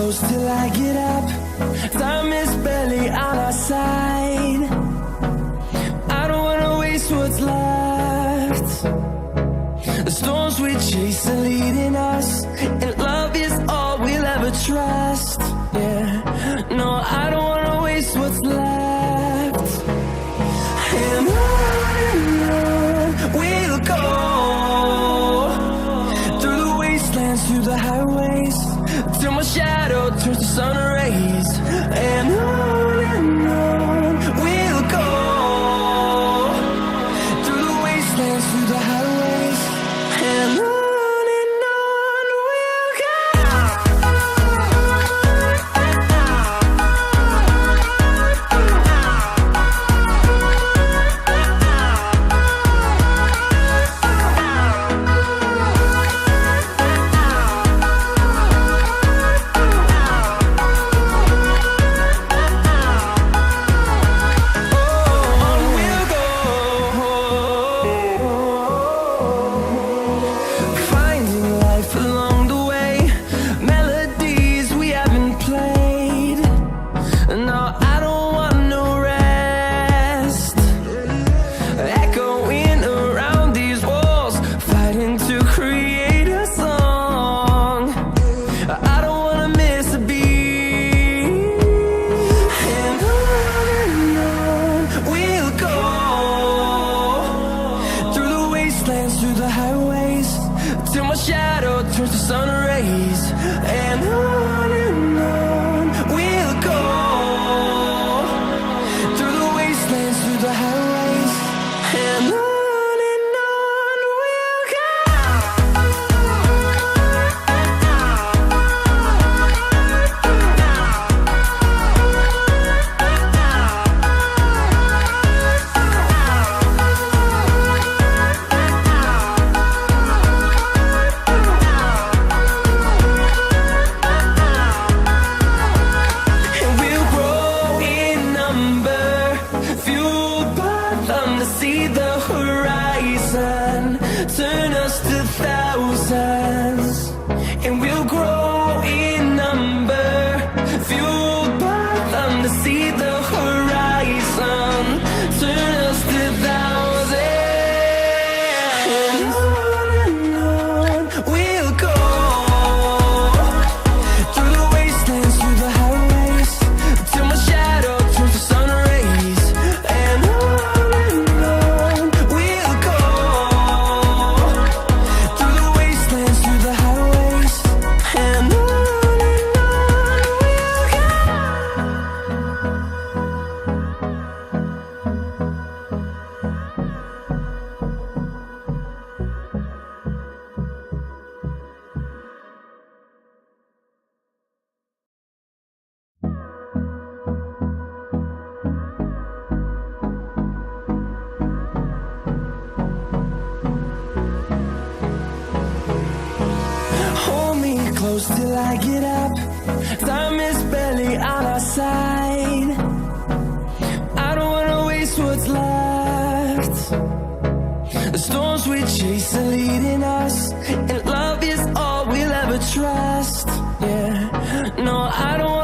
close till I get up. Time is barely on our side. I don't wanna waste what's left. The storms we chase are leading us, and love is all we'll ever trust. Yeah, no, I don't wanna waste what's left. And on we'll go, through the wastelands, through the highways, till my shadow turns to sun rays. And on we'll go, through the wastelands, through the highways, and on we'll go. Through the highways, till my shadow turns to sun rays. And on we'll go, through the wastelands, through the highways, and on we'll go. See the horizon, turn us to thousands, and we'll grow in number, fueled by them to see the horizon, turn us to thousands. And on we'll go, through the wastelands, through the highways, till my shadow turns to sun rays. And close till I get up. Time is barely on our side. I don't wanna waste what's left. The storms we chase are leading us, and love is all we'll ever trust. Yeah, no, I don't